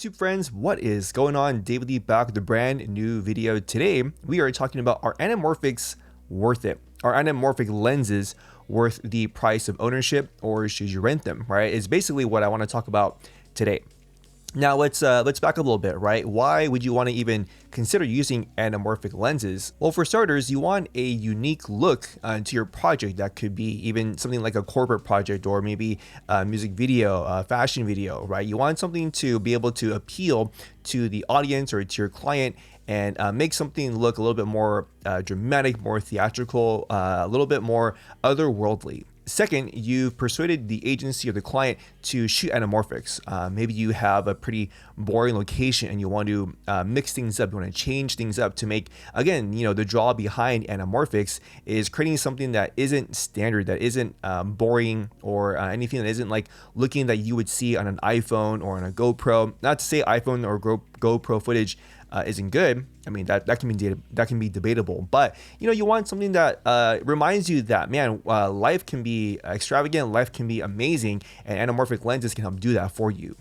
YouTube friends, what is going on? David Lee back with a brand new video. Today, we are talking about, are anamorphics worth it? Are anamorphic lenses worth the price of ownership, or should you rent them, right? It's basically what I want to talk about today. Now let's back up a little bit, right? Why would you want to even consider using anamorphic lenses? Well, for starters, you want a unique look to your project. That could be even something like a corporate project, or maybe a music video, a fashion video, right? You want something to be able to appeal to the audience or to your client and make something look a little bit more dramatic, more theatrical, a little bit more otherworldly. Second, you've persuaded the agency or the client to shoot anamorphics. Maybe you have a pretty boring location and you want to mix things up. You want to change things up to make, again, the draw behind anamorphics is creating something that isn't standard, that isn't boring, or anything that isn't like looking that you would see on an iPhone or on a GoPro. Not to say iPhone or GoPro footage isn't good. I mean, that can be debatable, but you want something that reminds you that, man, life can be extravagant, life can be amazing, and anamorphic lenses can help do that for you.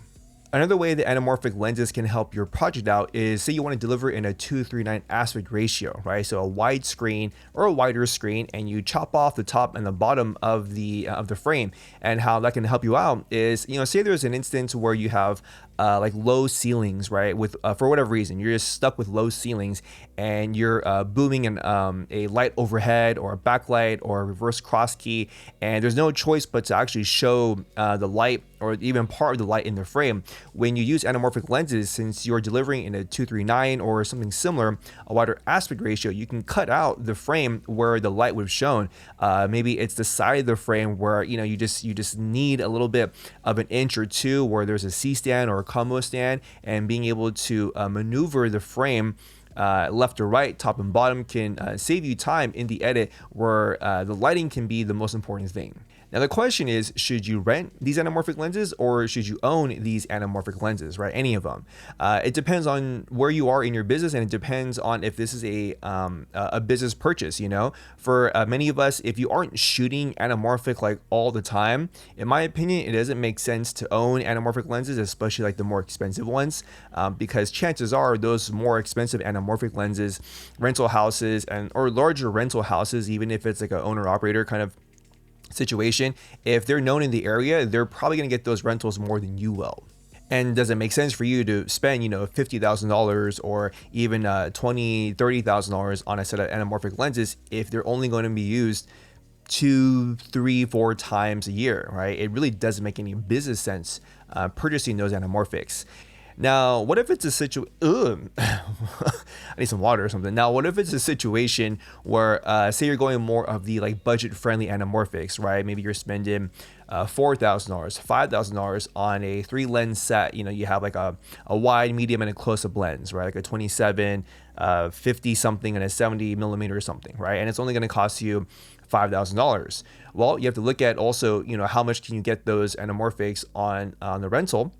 Another way that anamorphic lenses can help your project out is, say you want to deliver in a 2:3:9 aspect ratio, right? So a wide screen or a wider screen, and you chop off the top and the bottom of the frame. And how that can help you out is, say there's an instance where you have like low ceilings, right? With for whatever reason, you're just stuck with low ceilings, and you're booming a light overhead, or a backlight, or a reverse cross key, and there's no choice but to actually show the light, or even part of the light in the frame. When you use anamorphic lenses, since you're delivering in a 2:3:9 or something similar, a wider aspect ratio, you can cut out the frame where the light would have shown. Maybe it's the side of the frame where you just need a little bit of an inch or two where there's a C-stand or a combo stand, and being able to maneuver the frame left or right, top and bottom, can save you time in the edit, where the lighting can be the most important thing. Now the question is, should you rent these anamorphic lenses, or should you own these anamorphic lenses, right? Any of them. It depends on where you are in your business, and it depends on if this is a business purchase. For many of us, if you aren't shooting anamorphic like all the time, in my opinion, it doesn't make sense to own anamorphic lenses, especially like the more expensive ones, because chances are those more expensive anamorphic lenses, rental houses or larger rental houses, even if it's like an owner operator kind of situation, if they're known in the area, they're probably going to get those rentals more than you will. And does it make sense for you to spend, $50,000 or even $20,000, $30,000 on a set of anamorphic lenses if they're only going to be used 2, 3, 4 times a year, right? It really doesn't make any business sense purchasing those anamorphics. Now, what if it's a situation? I need some water or something. Now, what if it's a situation where, say, you're going more of the like budget-friendly anamorphics, right? Maybe you're spending $4,000, $5,000 on a 3-lens set. You have like a wide, medium, and a close-up lens, right? Like a 27, 50 something, and a 70 millimeter or something, right? And it's only going to cost you $5,000. Well, you have to look at also, how much can you get those anamorphics on the rental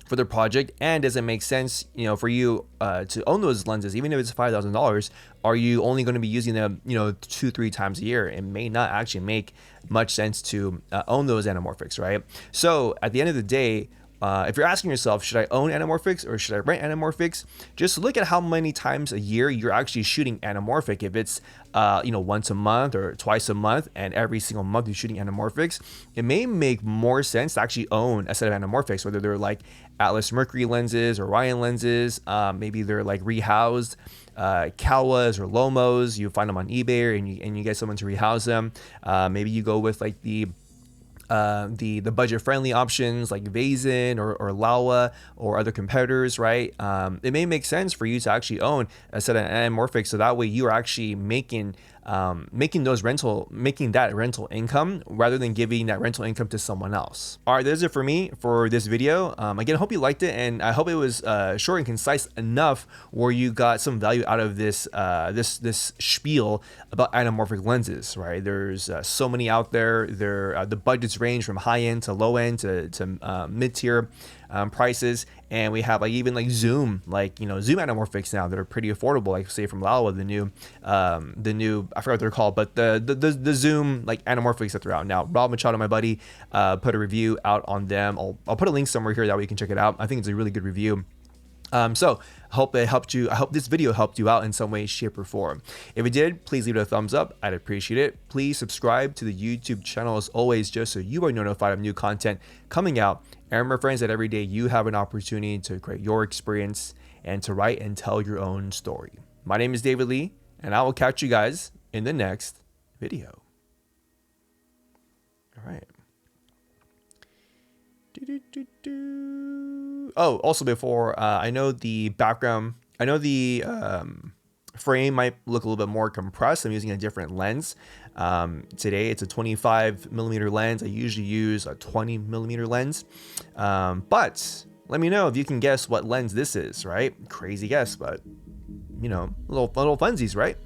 for the project, and does it make sense, for you to own those lenses, even if it's $5,000? Are you only going to be using them, 2-3 times a year? It may not actually make much sense to own those anamorphics, right? So at the end of the day, if you're asking yourself, should I own anamorphics or should I rent anamorphics? Just look at how many times a year you're actually shooting anamorphic. If it's once a month or twice a month, and every single month you're shooting anamorphics, it may make more sense to actually own a set of anamorphics, whether they're like Atlas Mercury lenses or Ryan lenses. Maybe they're like rehoused Kawas or Lomos. You find them on eBay, and you get someone to rehouse them. Maybe you go with like the budget-friendly options like Vazen or Laowa or other competitors, right? It may make sense for you to actually own a set of anamorphics, so that way you are actually making that rental income rather than giving that rental income to someone else. All right, that's it for me for this video. Again, I hope you liked it, and I hope it was short and concise enough where you got some value out of this this spiel about anamorphic lenses, right? There's so many out there. The budgets range from high end to low end to mid tier prices, and we have like even like Zoom Zoom anamorphics now that are pretty affordable, like say from Laowa, the new I forgot what they're called, but the Zoom like anamorphics that they're out now. Rob Machado, my buddy, put a review out on them. I'll put a link somewhere here that way you can check it out. I think it's a really good review. So hope it helped you. I hope this video helped you out in some way, shape, or form. If it did, please leave it a thumbs up. I'd appreciate it. Please subscribe to the YouTube channel as always, just so you are notified of new content coming out. And remember, friends, that every day you have an opportunity to create your experience and to write and tell your own story. My name is David Lee, and I will catch you guys in the next video. All right. Oh, also before, I know the background, I know the frame might look a little bit more compressed. I'm using a different lens. Today it's a 25mm lens. I usually use a 20mm lens. But let me know if you can guess what lens this is, right? Crazy guess, but you know, little funsies, right?